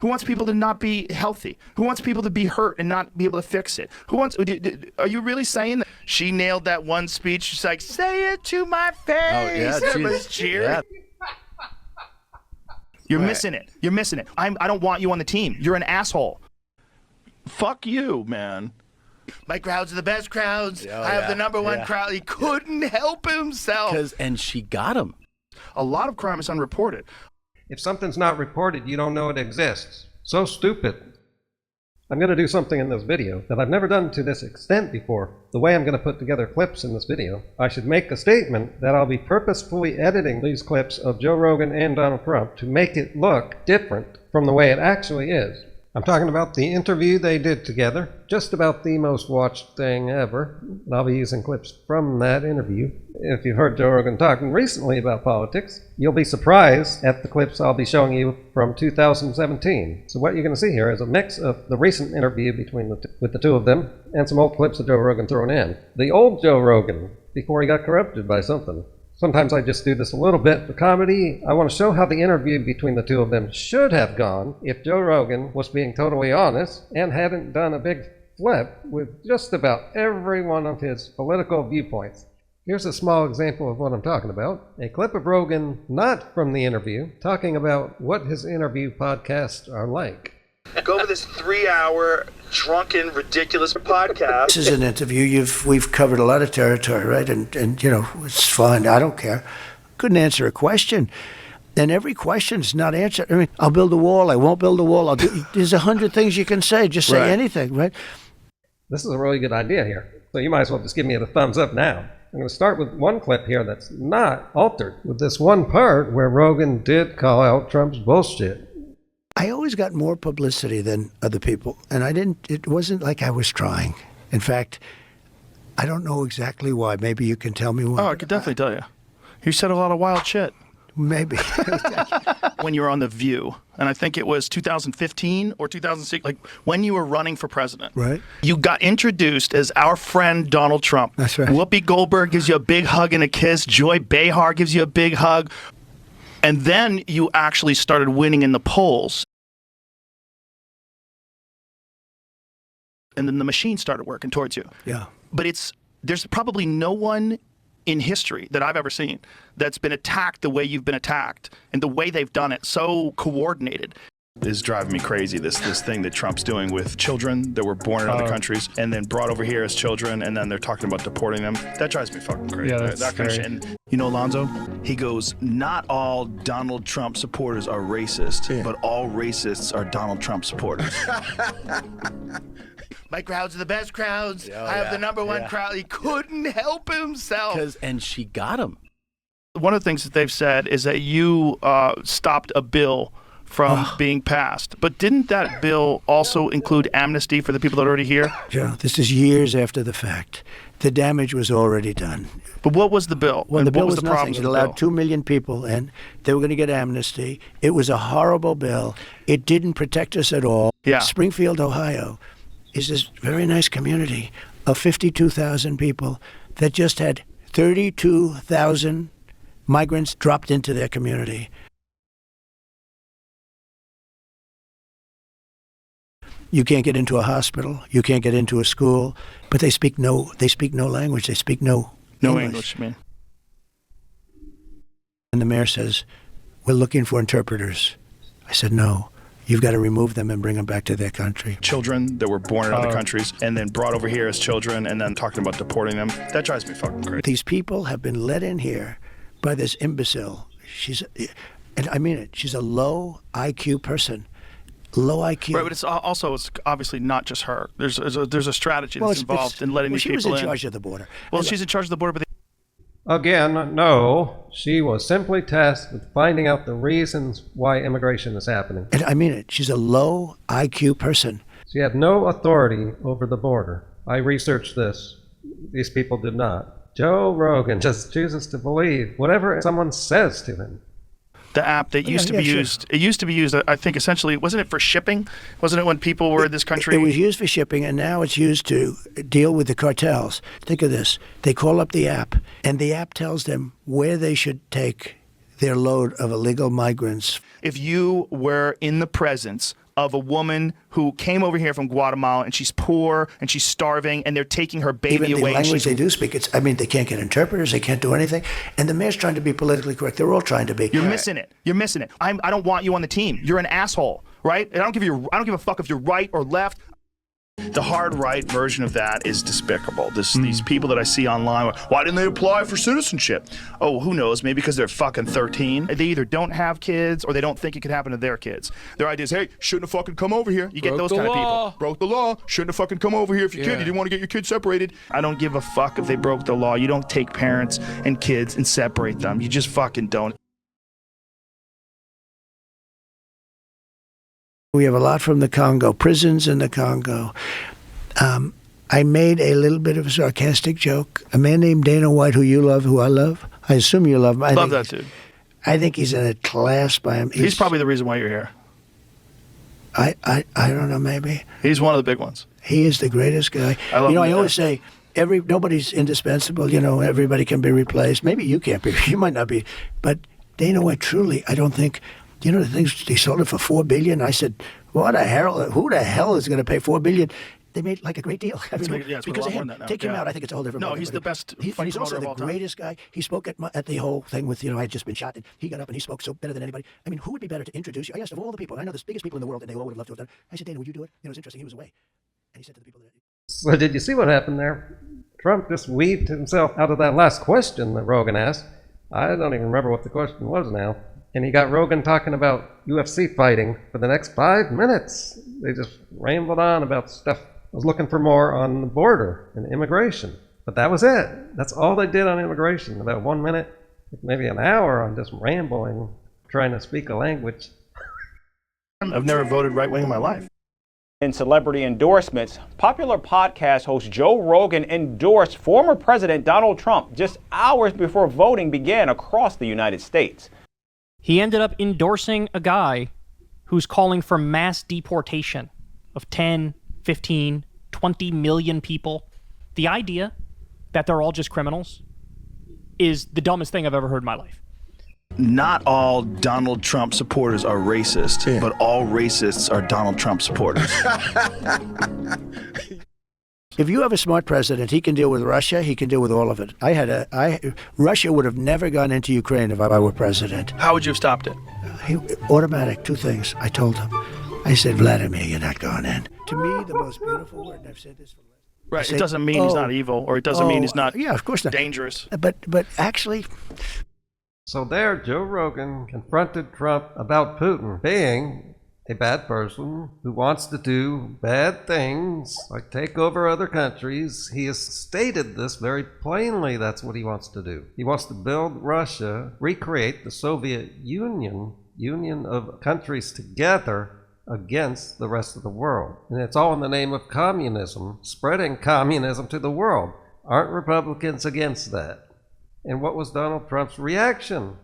Who wants people to not be healthy? Who wants people to be hurt and not be able to fix it? Who wants? Are you really saying that? She nailed that one speech. She's like, "Say it to my face." Oh yeah, everybody's cheering. Yeah. You're missing it. You're missing it. I don't want you on the team. You're an asshole. Fuck you, man. My crowds are the best crowds. Oh, I have the number one yeah. crowd. He couldn't help himself. And she got him. A lot of crime is unreported. If something's not reported, you don't know it exists. So stupid. I'm going to do something in this video that I've never done to this extent before. The way I'm going to put together clips in this video, I should make a statement that I'll be purposefully editing these clips of Joe Rogan and Donald Trump to make it look different from the way it actually is. I'm talking about the interview they did together, just about the most watched thing ever. And I'll be using clips from that interview. If you've heard Joe Rogan talking recently about politics, you'll be surprised at the clips I'll be showing you from 2017. So what you're going to see here is a mix of the recent interview with the two of them and some old clips of Joe Rogan thrown in. The old Joe Rogan, before he got corrupted by something. Sometimes I just do this a little bit for comedy. I want to show how the interview between the two of them should have gone if Joe Rogan was being totally honest and hadn't done a big flip with just about every one of his political viewpoints. Here's a small example of what I'm talking about. A clip of Rogan, not from the interview, talking about what his interview podcasts are like. Go over this 3-hour drunken, ridiculous podcast. This is an interview. We've covered a lot of territory, right? And you know, it's fine. I don't care. Couldn't answer a question. And every question's not answered. I mean, I'll build a wall. I won't build a wall. There's 100 things you can say. Just say anything, right? This is a really good idea here. So you might as well just give me the thumbs up now. I'm going to start with one clip here that's not altered, with this one part where Rogan did call out Trump's bullshit. I always got more publicity than other people, and it wasn't like I was trying. In fact, I don't know exactly why. Maybe you can tell me why. Oh, I could definitely tell you. You said a lot of wild shit. Maybe. When you were on The View, and I think it was 2015 or 2006, like when you were running for president. Right. You got introduced as our friend Donald Trump. That's right. Whoopi Goldberg gives you a big hug and a kiss. Joy Behar gives you a big hug. And then you actually started winning in the polls. And then the machine started working towards you. Yeah. But there's probably no one in history that I've ever seen that's been attacked the way you've been attacked and the way they've done it, so coordinated. Is driving me crazy, this thing that Trump's doing with children that were born in other countries and then brought over here as children, and then they're talking about deporting them. That drives me fucking crazy. Yeah, that's that kind of shit. And you know, Alonzo, he goes, not all Donald Trump supporters are racist, but all racists are Donald Trump supporters. My crowds are the best crowds. I have the number one crowd. He couldn't help himself. And she got him. One of the things that they've said is that you stopped a bill from being passed. But didn't that bill also include amnesty for the people that are already here? Joe, this is years after the fact. The damage was already done. But what was the bill? Well, the bill was the problem? nothing. It allowed 2 million people in. They were going to get amnesty. It was a horrible bill. It didn't protect us at all. Yeah. Springfield, Ohio is this very nice community of 52,000 people that just had 32,000 migrants dropped into their community. You can't get into a hospital. You can't get into a school. But they speak no language. They speak no English, man. And the mayor says, we're looking for interpreters. I said, no. You've got to remove them and bring them back to their country. Children that were born in other countries and then brought over here as children and then talking about deporting them. That drives me fucking crazy. These people have been let in here by this imbecile. And I mean it, she's a low IQ person. Low IQ. Right, but it's obviously not just her. There's a strategy that's involved in letting these people in. She was in charge of the border. Well, she's in charge of the border, but Again, no. She was simply tasked with finding out the reasons why immigration is happening. And I mean it. She's a low IQ person. She had no authority over the border. I researched this. These people did not. Joe Rogan just chooses to believe whatever someone says to him. The app that used to be used, it used to be used, I think, essentially, wasn't it for shipping? Wasn't it when people were in this country? It was used for shipping, and now it's used to deal with the cartels. Think of this. They call up the app, and the app tells them where they should take their load of illegal migrants. If you were in the presence of a woman who came over here from Guatemala and she's poor and she's starving and they're taking her baby Even away. the language they do speak, I mean, they can't get interpreters, they can't do anything. And the mayor's trying to be politically correct. They're all trying to be. You're missing it. You're missing it. I don't want you on the team. You're an asshole, right? And I don't give a fuck if you're right or left. The hard right version of that is despicable. These people that I see online, why didn't they apply for citizenship? Oh, who knows? Maybe because they're fucking 13. They either don't have kids or they don't think it could happen to their kids. Their idea is, hey, shouldn't have fucking come over here. You get those kind of people. Broke the law. Shouldn't have fucking come over here if your kid. You didn't want to get your kid separated. I don't give a fuck if they broke the law. You don't take parents and kids and separate them. You just fucking don't. We have a lot from the Congo, prisons in the Congo. I made a little bit of a sarcastic joke. A man named Dana White, who you love, who I love. I assume you love him. Love that dude. I think he's in a class by him. He's probably the reason why you're here. I don't know, maybe. He's one of the big ones. He is the greatest guy. I love him. I always say, nobody's indispensable. Everybody can be replaced. Maybe you can't be. You might not be. But Dana White, truly, I don't think. The things they sold it for $4 billion. I said, what the hell? Who the hell is going to pay $4 billion? They made like a great deal. It's because of him. Take him out. I think it's a whole different. No, he's the best. He's also the greatest guy. He spoke at the whole thing with I had just been shot. And he got up and he spoke so better than anybody. I mean, who would be better to introduce you? I asked of all the people. I know the biggest people in the world, and they all would have loved to have done it. I said, Dana, would you do it? It was interesting. He was away, and he said to the people that. So did you see what happened there? Trump just weaved himself out of that last question that Rogan asked. I don't even remember what the question was now. And he got Rogan talking about UFC fighting for the next 5 minutes. They just rambled on about stuff. I was looking for more on the border and immigration. But that was it. That's all they did on immigration. About 1 minute, maybe an hour on just rambling, trying to speak a language. I've never voted right wing in my life. In celebrity endorsements, popular podcast host Joe Rogan endorsed former President Donald Trump just hours before voting began across the United States. He ended up endorsing a guy who's calling for mass deportation of 10, 15, 20 million people. The idea that they're all just criminals is the dumbest thing I've ever heard in my life. Not all Donald Trump supporters are racist, but all racists are Donald Trump supporters. If you have a smart president, he can deal with Russia. He can deal with all of it. Russia would have never gone into Ukraine if I were president. How would you have stopped it? Automatic, 2 things. I told him. I said, Vladimir, you're not going in. To me, the most beautiful word, and I've said this for Right. It doesn't mean he's not evil, or it doesn't mean he's not of course not. dangerous. But actually. So there, Joe Rogan confronted Trump about Putin being a bad person who wants to do bad things, like take over other countries. He has stated this very plainly. That's what he wants to do. He wants to build Russia, recreate the Soviet Union of countries together against the rest of the world. And it's all in the name of communism, spreading communism to the world. Aren't Republicans against that? And what was Donald Trump's reaction?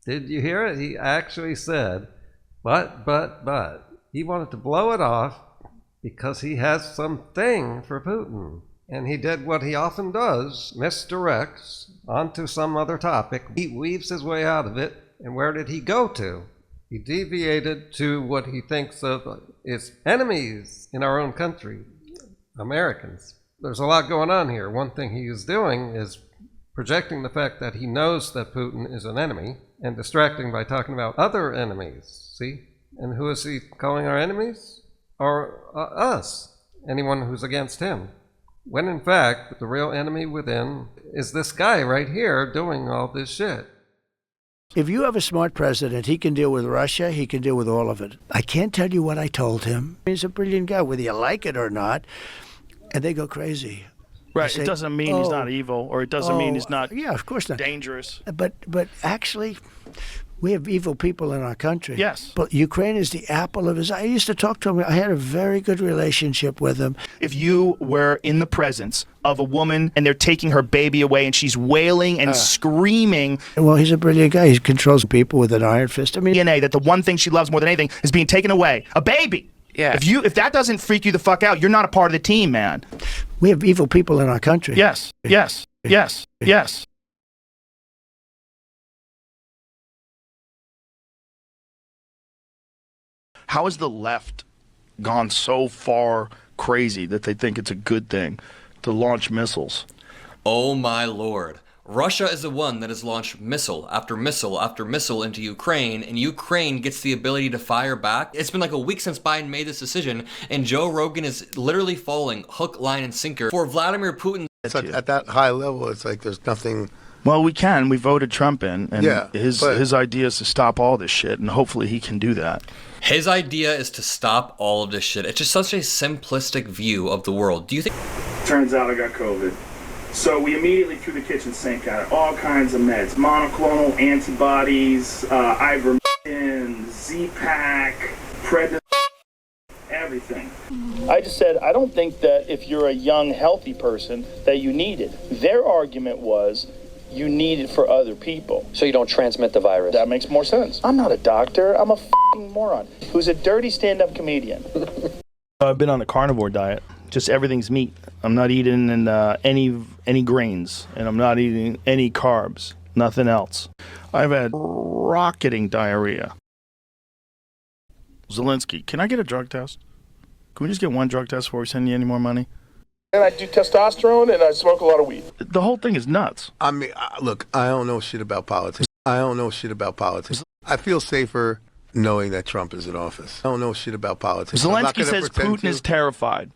Did you hear it? He actually said, but. He wanted to blow it off because he has something for Putin. And he did what he often does, misdirects onto some other topic. He weaves his way out of it. And where did he go to? He deviated to what he thinks of as enemies in our own country, Americans. There's a lot going on here. One thing he is doing is projecting the fact that he knows that Putin is an enemy and distracting by talking about other enemies. See? And who is he calling our enemies? Or us, anyone who's against him. When in fact, the real enemy within is this guy right here doing all this shit. If you have a smart president, he can deal with Russia, he can deal with all of it. I can't tell you what I told him. He's a brilliant guy, whether you like it or not. And they go crazy. Right. Say, it doesn't mean he's not evil, or it doesn't mean he's not of course not. dangerous. But actually, we have evil people in our country. Yes. But Ukraine is the apple of his eye. I used to talk to him. I had a very good relationship with him. If you were in the presence of a woman and they're taking her baby away and she's wailing and screaming. Well, he's a brilliant guy. He controls people with an iron fist. I mean, DNA, that the one thing she loves more than anything is being taken away. A baby. Yeah. If that doesn't freak you the fuck out, you're not a part of the team, man. we have evil people in our country. Yes. How has the left gone so far crazy that they think it's a good thing to launch missiles? Oh my lord. Russia is the one that has launched missile after missile after missile into Ukraine, and Ukraine gets the ability to fire back. It's been like a week since Biden made this decision, and Joe Rogan is literally falling hook, line, and sinker for Vladimir Putin. At that high level, it's like there's nothing. Well, we voted Trump in, and Yeah, his idea is to stop all this shit, and hopefully he can do that. His idea is to stop all of this shit. It's just such a simplistic view of the world. Do you think... Turns out I got COVID. So we immediately threw the kitchen sink at it. All kinds of meds. Monoclonal antibodies, ivermectin, Z-Pack, prednisone, everything. I just said, I don't think that if you're a young, healthy person that you need it. Their argument was, you need it for other people. So you don't transmit the virus. That makes more sense. I'm not a doctor. I'm a f***ing moron who's a dirty stand-up comedian. I've been on a carnivore diet. Just everything's meat. I'm not eating any grains, and I'm not eating any carbs. Nothing else. I've had rocketing diarrhea. Zelensky, can I get a drug test? Can we just get one drug test before we send you any more money? And I do testosterone and I smoke a lot of weed. The whole thing is nuts. I mean, look, I don't know shit about politics. I feel safer knowing that Trump is in office. I don't know shit about politics. Zelensky says Putin is terrified.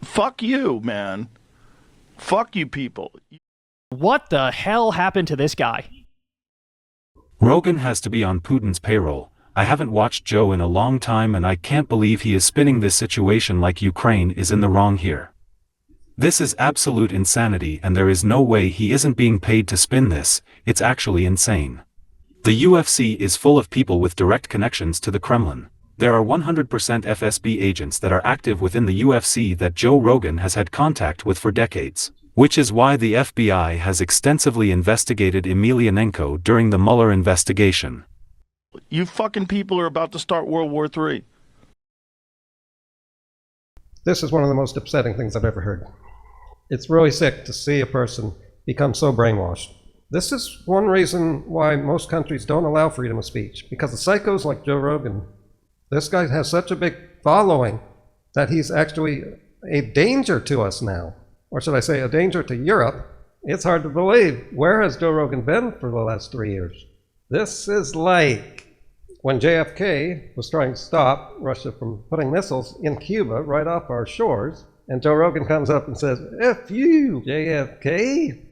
Fuck you, man. Fuck you people. What the hell happened to this guy? Rogan has to be on Putin's payroll. I haven't watched Joe in a long time, and I can't believe he is spinning this situation like Ukraine is in the wrong here. This is absolute insanity, and there is no way he isn't being paid to spin this. It's actually insane. The UFC is full of people with direct connections to the Kremlin. There are 100% FSB agents that are active within the UFC that Joe Rogan has had contact with for decades, which is why the FBI has extensively investigated Emelianenko during the Mueller investigation. You fucking people are about to start World War III. This is one of the most upsetting things I've ever heard. It's really sick to see a person become so brainwashed. This is one reason why most countries don't allow freedom of speech, because of psychos like Joe Rogan. This guy has such a big following that he's actually a danger to us now. Or should I say a danger to Europe? It's hard to believe. Where has Joe Rogan been for the last 3 years? This is like when JFK was trying to stop Russia from putting missiles in Cuba right off our shores, and Joe Rogan comes up and says, F you, JFK.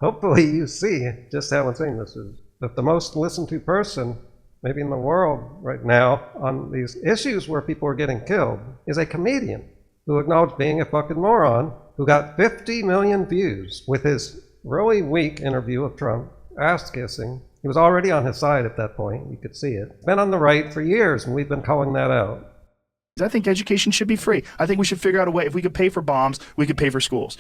Hopefully you see just how insane this is. That the most listened to person maybe in the world right now on these issues where people are getting killed is a comedian who acknowledged being a fucking moron, who got 50 million views with his really weak interview of Trump, ass-kissing. He was already on his side at that point. You could see it. Been on the right for years, and we've been calling that out. I think education should be free. I think we should figure out a way. If we could pay for bombs, we could pay for schools.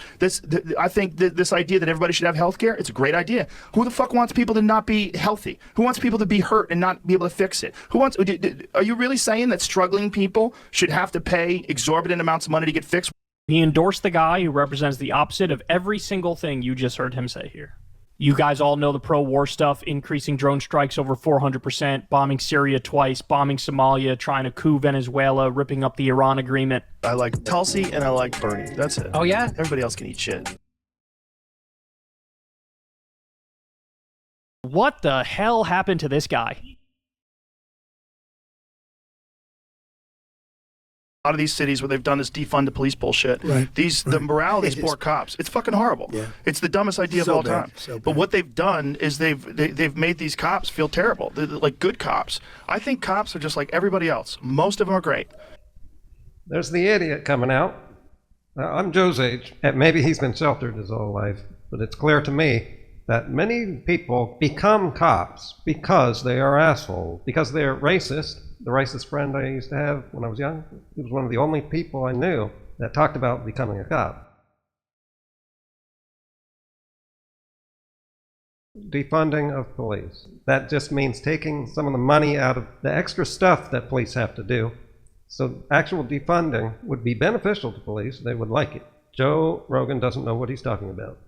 I think this idea that everybody should have health care, it's a great idea. Who the fuck wants people to not be healthy? Who wants people to be hurt and not be able to fix it? Are you really saying that struggling people should have to pay exorbitant amounts of money to get fixed? He endorsed the guy who represents the opposite of every single thing you just heard him say here. You guys all know the pro-war stuff, increasing drone strikes over 400%, bombing Syria twice, bombing Somalia, trying to coup Venezuela, ripping up the Iran agreement. I like Tulsi and I like Bernie. That's it. Oh, yeah? Everybody else can eat shit. What the hell happened to this guy? A lot of these cities where they've done this defunded police bullshit. Right. The morale of these poor cops, it's fucking horrible. Yeah. It's the dumbest idea of all time. But what they've done is they've made these cops feel terrible. They're like good cops. I think cops are just like everybody else. Most of them are great. There's the idiot coming out. I'm Joe's age, and maybe he's been sheltered his whole life, but it's clear to me that many people become cops because they are assholes, because they're racist. The racist friend I used to have when I was young, he was one of the only people I knew that talked about becoming a cop. Defunding of police. That just means taking some of the money out of the extra stuff that police have to do. So actual defunding would be beneficial to police. They would like it. Joe Rogan doesn't know what he's talking about.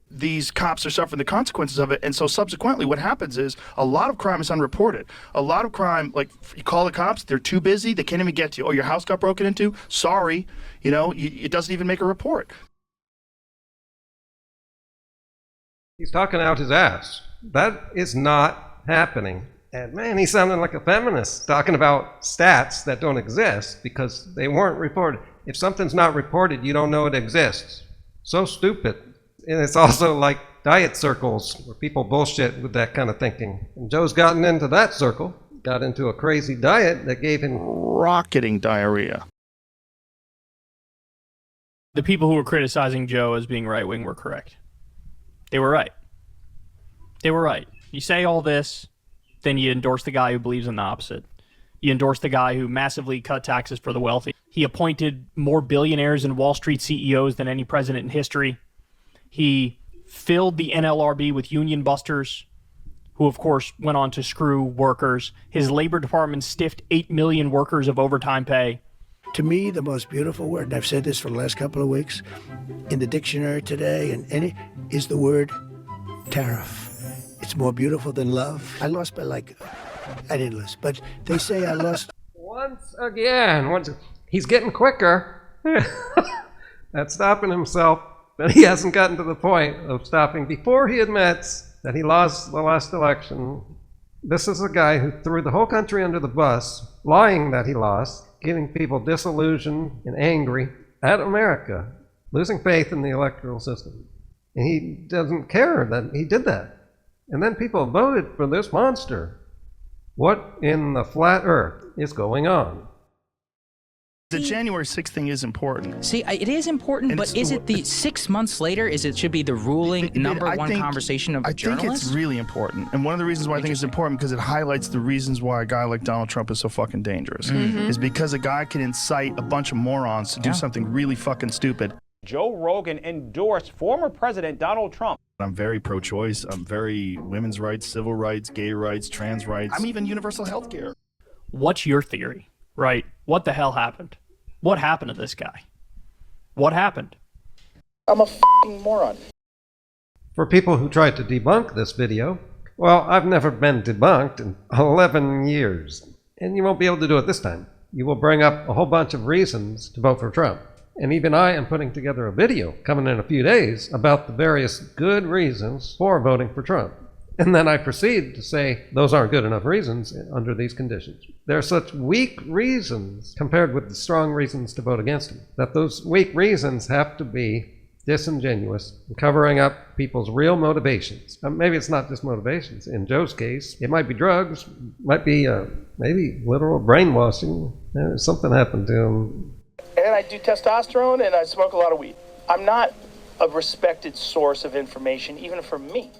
these cops are suffering the consequences of it. And so subsequently what happens is a lot of crime is unreported. A lot of crime, like you call the cops, they're too busy, they can't even get to you. Oh, your house got broken into? Sorry. You know, it doesn't even make a report. He's talking out his ass. That is not happening. And man, he's sounding like a feminist, talking about stats that don't exist because they weren't reported. If something's not reported, you don't know it exists. So stupid. And it's also like diet circles where people bullshit with that kind of thinking. And Joe's gotten into that circle, got into a crazy diet that gave him rocketing diarrhea. The people who were criticizing Joe as being right-wing were correct. They were right. They were right. You say all this, then you endorse the guy who believes in the opposite. You endorse the guy who massively cut taxes for the wealthy. He appointed more billionaires and Wall Street CEOs than any president in history. He filled the NLRB with union busters, who of course went on to screw workers. His labor department stiffed 8 million workers of overtime pay. To me, the most beautiful word, and I've said this for the last couple of weeks, in the dictionary today, and is the word tariff. It's more beautiful than love. I lost by I didn't lose, but they say I lost. Once again, he's getting quicker at stopping himself, but he hasn't gotten to the point of stopping before he admits that he lost the last election. This is a guy who threw the whole country under the bus, lying that he lost, getting people disillusioned and angry at America, losing faith in the electoral system. And he doesn't care that he did that. And then people voted for this monster. What in the flat earth is going on? The January 6th thing is important. See, it is important, and but is it the 6 months later? Should be the ruling number one conversation of journalists? I think it's really important. And one of the reasons why I think it's important because it highlights the reasons why a guy like Donald Trump is so fucking dangerous. Is because a guy can incite a bunch of morons to do something really fucking stupid. Joe Rogan endorsed former President Donald Trump. I'm very pro-choice. I'm very women's rights, civil rights, gay rights, trans rights. I'm even universal health care. What's your theory? Right. What the hell happened? What happened to this guy? What happened? I'm a fucking moron. For people who tried to debunk this video, well, I've never been debunked in 11 years. And you won't be able to do it this time. You will bring up a whole bunch of reasons to vote for Trump. And even I am putting together a video coming in a few days about the various good reasons for voting for Trump. And then I proceed to say those aren't good enough reasons under these conditions. There are such weak reasons compared with the strong reasons to vote against him, that those weak reasons have to be disingenuous, covering up people's real motivations. Maybe it's not just motivations. In Joe's case, it might be drugs, might be maybe literal brainwashing. Something happened to him. And I do testosterone and I smoke a lot of weed. I'm not a respected source of information, even for me.